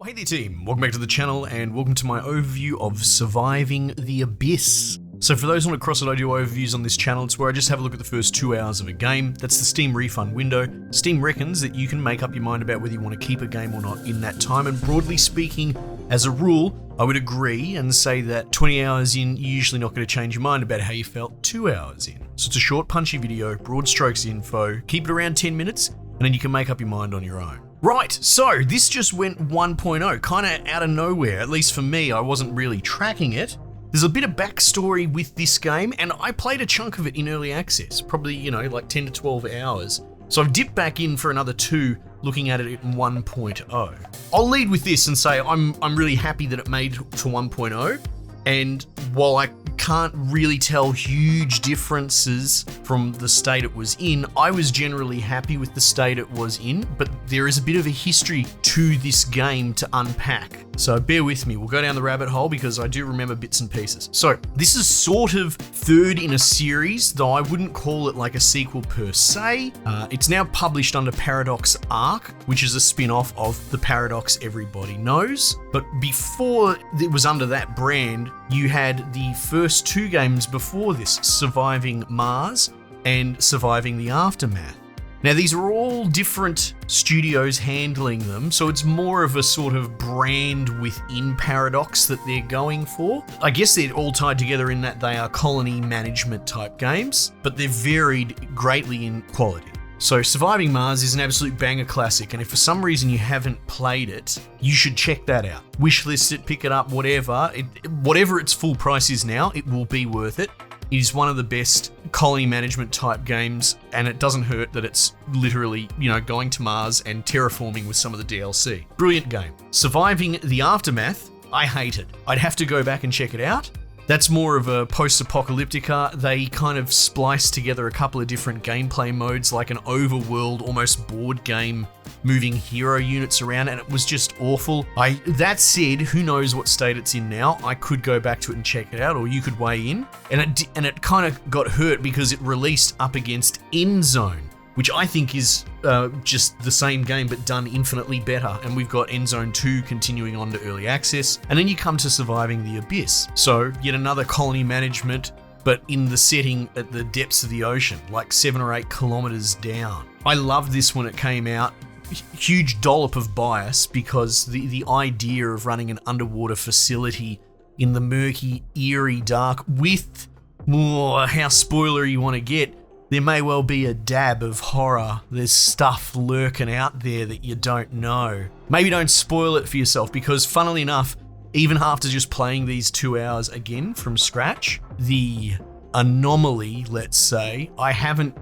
Hey there team, welcome back to the channel and welcome to my overview of Surviving the Abyss. So for those on across it, I do overviews on this channel. It's where I just have a look at the first 2 hours of a game. That's the Steam refund window. Steam reckons that you can make up your mind about whether you want to keep a game or not in that time, and broadly speaking, as a rule, I would agree and say that 20 hours in, you're usually not going to change your mind about how you felt 2 hours in. So it's a short punchy video, broad strokes info, keep it around 10 minutes, and then you can make up your mind on your own. Right, so this just went 1.0, kind of out of nowhere, at least for me. I wasn't really tracking it. There's a bit of backstory with this game, and I played a chunk of it in early access, probably, like 10 to 12 hours. So I've dipped back in for another 2, looking at it in 1.0. I'll lead with this and say I'm really happy that it made to 1.0, and while I can't really tell huge differences from the state it was in, I was generally happy with the state it was in, but there is a bit of a history to this game to unpack. So bear with me, we'll go down the rabbit hole because I do remember bits and pieces. So this is sort of third in a series, though I wouldn't call it like a sequel per se. It's now published under Paradox Arc, which is a spin-off of the Paradox everybody knows. But before it was under that brand, you had the first 2 games before this, Surviving Mars and Surviving the Aftermath. Now these are all different studios handling them, so it's more of a sort of brand within Paradox that they're going for. I guess they're all tied together in that they are colony management type games, but they're varied greatly in quality. So Surviving Mars is an absolute banger classic, and if for some reason you haven't played it, you should check that out. Wishlist it, pick it up, whatever. Whatever its full price is now, it will be worth it. It is one of the best colony management type games, and it doesn't hurt that it's literally, going to Mars and terraforming with some of the DLC. Brilliant game. Surviving the Aftermath, I hated. I'd have to go back and check it out. That's more of a post-apocalyptica. They kind of spliced together a couple of different gameplay modes, like an overworld, almost board game, moving hero units around, and it was just awful. That said, who knows what state it's in now? I could go back to it and check it out, or you could weigh in. And it kind of got hurt because it released up against Endzone, which I think is just the same game but done infinitely better. And we've got Endzone 2 continuing on to early access. And then you come to Surviving the Abyss. So yet another colony management, but in the setting at the depths of the ocean, like 7 or 8 kilometers down. I loved this when it came out. Huge dollop of bias because the idea of running an underwater facility in the murky, eerie dark with how spoilery you want to get, there may well be a dab of horror. There's stuff lurking out there that you don't know. Maybe don't spoil it for yourself because, funnily enough, even after just playing these 2 hours again from scratch, the anomaly, let's say, I haven't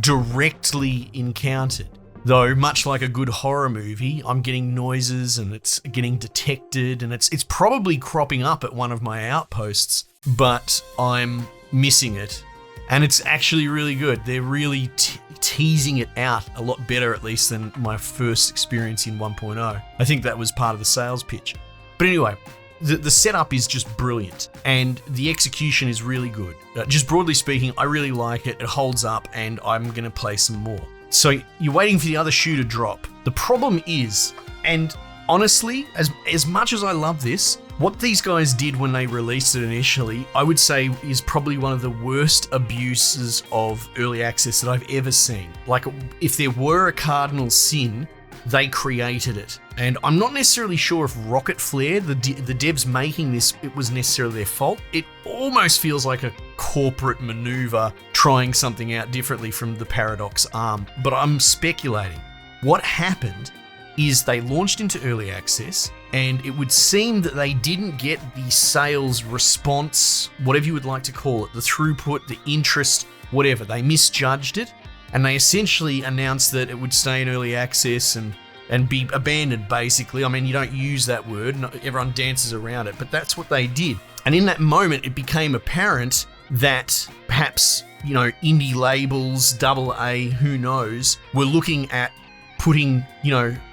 directly encountered. Though, much like a good horror movie, I'm getting noises and it's getting detected and it's probably cropping up at one of my outposts, but I'm missing it. And it's actually really good. They're really teasing it out a lot better, at least, than my first experience in 1.0. I think that was part of the sales pitch. But anyway, the setup is just brilliant, and the execution is really good. Just broadly speaking, I really like it. It holds up, and I'm going to play some more. So you're waiting for the other shoe to drop. The problem is, and honestly, as much as I love this, what these guys did when they released it initially, I would say is probably one of the worst abuses of early access that I've ever seen. Like, if there were a cardinal sin, they created it. And I'm not necessarily sure if Rocket Flare, the devs making this, it was necessarily their fault. It almost feels like a corporate maneuver trying something out differently from the Paradox arm, but I'm speculating. What happened is they launched into early access, and it would seem that they didn't get the sales response, whatever you would like to call it, the throughput, the interest, whatever. They misjudged it, and they essentially announced that it would stay in early access and be abandoned, basically. I mean, you don't use that word, everyone dances around it, but that's what they did. And in that moment, it became apparent that perhaps, indie labels, AA, who knows, were looking at putting,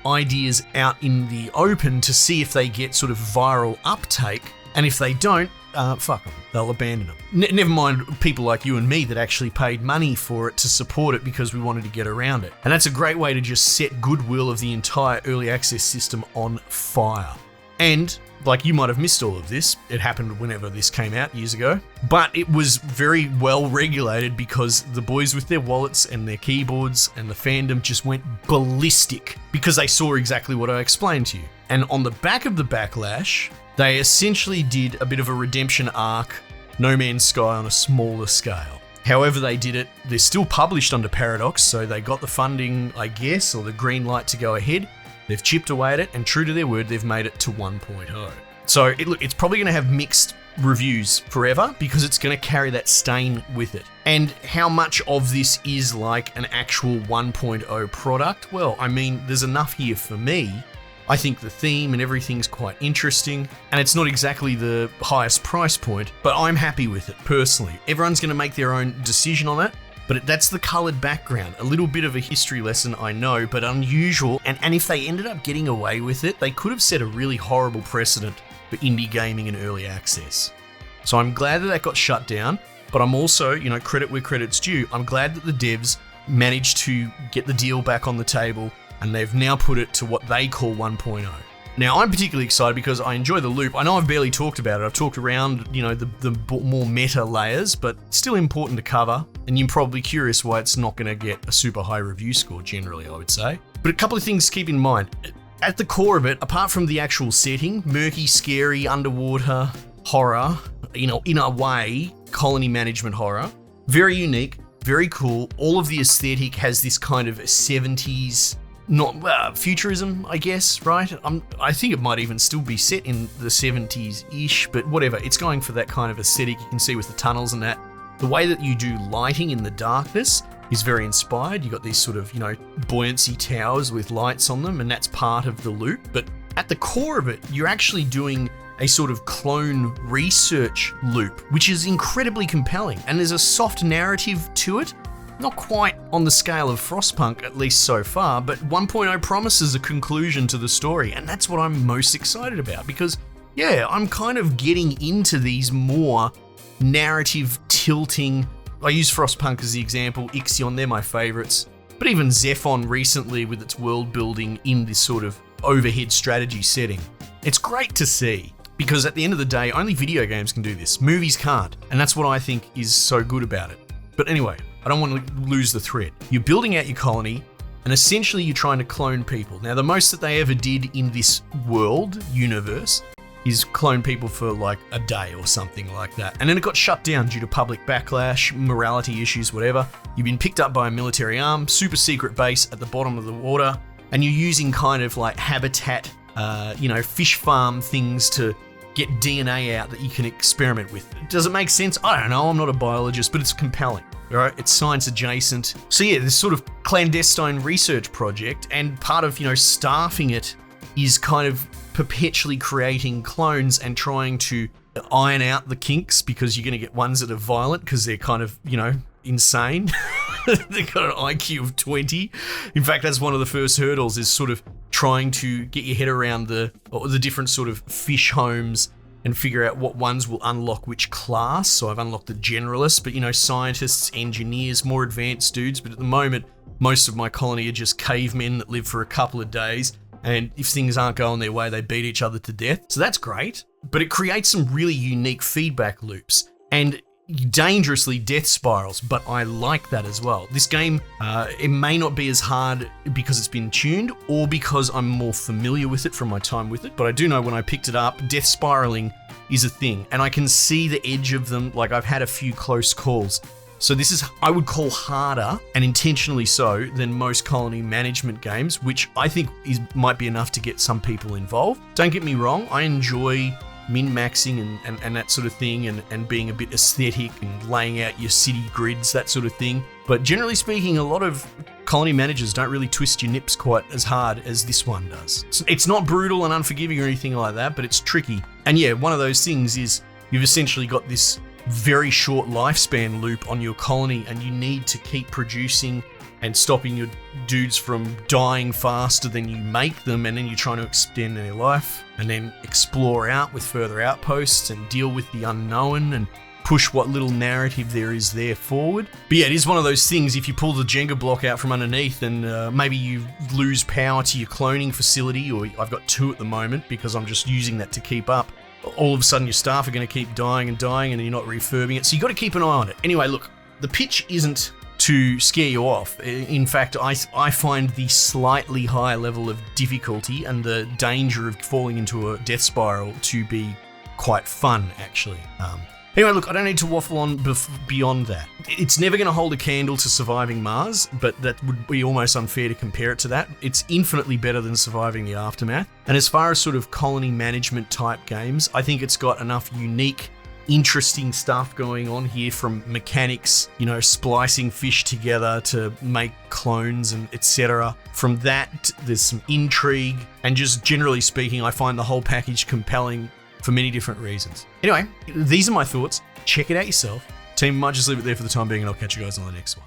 ideas out in the open to see if they get sort of viral uptake. And if they don't, fuck them. They'll abandon them. Never mind people like you and me that actually paid money for it to support it because we wanted to get around it. And that's a great way to just set goodwill of the entire early access system on fire. And like, you might have missed all of this. It happened whenever this came out years ago. But it was very well regulated because the boys with their wallets and their keyboards and the fandom just went ballistic because they saw exactly what I explained to you. And on the back of the backlash, they essentially did a bit of a redemption arc, No Man's Sky on a smaller scale. However they did it, they're still published under Paradox, so they got the funding, I guess, or the green light to go ahead. They've chipped away at it, and true to their word, they've made it to 1.0. So it's probably going to have mixed reviews forever because it's going to carry that stain with it. And how much of this is like an actual 1.0 product? Well, I mean, there's enough here for me. I think the theme and everything's quite interesting, and it's not exactly the highest price point, but I'm happy with it personally. Everyone's going to make their own decision on it, but that's the coloured background. A little bit of a history lesson, I know, but unusual. And if they ended up getting away with it, they could have set a really horrible precedent for indie gaming and early access. So I'm glad that got shut down, but I'm also, credit where credit's due. I'm glad that the devs managed to get the deal back on the table, and they've now put it to what they call 1.0. Now, I'm particularly excited because I enjoy the loop. I know I've barely talked about it. I've talked around, the more meta layers, but still important to cover. And you're probably curious why it's not going to get a super high review score generally, I would say. But a couple of things to keep in mind. At the core of it, apart from the actual setting, murky, scary, underwater horror, in a way, colony management horror, very unique, very cool. All of the aesthetic has this kind of 70s, not futurism, I guess, right? I think it might even still be set in the 70s-ish, but whatever. It's going for that kind of aesthetic you can see with the tunnels and that. The way that you do lighting in the darkness is very inspired. You got these sort of, buoyancy towers with lights on them, and that's part of the loop. But at the core of it, you're actually doing a sort of clone research loop, which is incredibly compelling. And there's a soft narrative to it. Not quite on the scale of Frostpunk, at least so far, but 1.0 promises a conclusion to the story, and that's what I'm most excited about because, yeah, I'm kind of getting into these more narrative tilting. I use Frostpunk as the example, Ixion, they're my favourites, but even Zephon recently with its world building in this sort of overhead strategy setting. It's great to see because at the end of the day, only video games can do this. Movies can't, and that's what I think is so good about it. But anyway, I don't want to lose the thread. You're building out your colony, and essentially you're trying to clone people. Now, the most that they ever did in this universe, is clone people for like a day or something like that. And then it got shut down due to public backlash, morality issues, whatever. You've been picked up by a military arm, super secret base at the bottom of the water, and you're using kind of like habitat, fish farm things to get DNA out that you can experiment with. Does it make sense? I don't know, I'm not a biologist, but it's compelling. All right, it's science adjacent. So yeah, this sort of clandestine research project, and part of, staffing it is kind of perpetually creating clones and trying to iron out the kinks because you're going to get ones that are violent because they're kind of, insane. They've got an IQ of 20. In fact, that's one of the first hurdles is sort of trying to get your head around the different sort of fish homes and figure out what ones will unlock which class. So I've unlocked the generalists, but scientists, engineers, more advanced dudes. But at the moment, most of my colony are just cavemen that live for a couple of days. And if things aren't going their way, they beat each other to death. So that's great. But it creates some really unique feedback loops and dangerously death spirals, but I like that as well. This game, it may not be as hard because it's been tuned or because I'm more familiar with it from my time with it, but I do know when I picked it up, death spiraling is a thing, and I can see the edge of them. Like, I've had a few close calls. So this is, I would call, harder, and intentionally so, than most colony management games, which I think might be enough to get some people involved. Don't get me wrong, I enjoy min-maxing and that sort of thing, and being a bit aesthetic and laying out your city grids, that sort of thing. But generally speaking, a lot of colony managers don't really twist your nips quite as hard as this one does. It's not brutal and unforgiving or anything like that, but it's tricky. And yeah, one of those things is you've essentially got this very short lifespan loop on your colony, and you need to keep producing and stopping your dudes from dying faster than you make them, and then you're trying to extend their life, and then explore out with further outposts and deal with the unknown and push what little narrative there is there forward. But yeah, it is one of those things, if you pull the Jenga block out from underneath and maybe you lose power to your cloning facility, or I've got 2 at the moment because I'm just using that to keep up, all of a sudden your staff are going to keep dying and you're not refurbing it, so you've got to keep an eye on it. Anyway, look, the pitch isn't to scare you off. In fact, I find the slightly higher level of difficulty and the danger of falling into a death spiral to be quite fun, actually. Anyway, look, I don't need to waffle on beyond that. It's never going to hold a candle to Surviving Mars, but that would be almost unfair to compare it to that. It's infinitely better than Surviving the Aftermath. And as far as sort of colony management type games, I think it's got enough unique, interesting stuff going on here, from mechanics, splicing fish together to make clones and etc. From that, there's some intrigue, and just generally speaking, I find the whole package compelling for many different reasons. Anyway, these are my thoughts. Check it out yourself. Team, might just leave it there for the time being, and I'll catch you guys on the next one.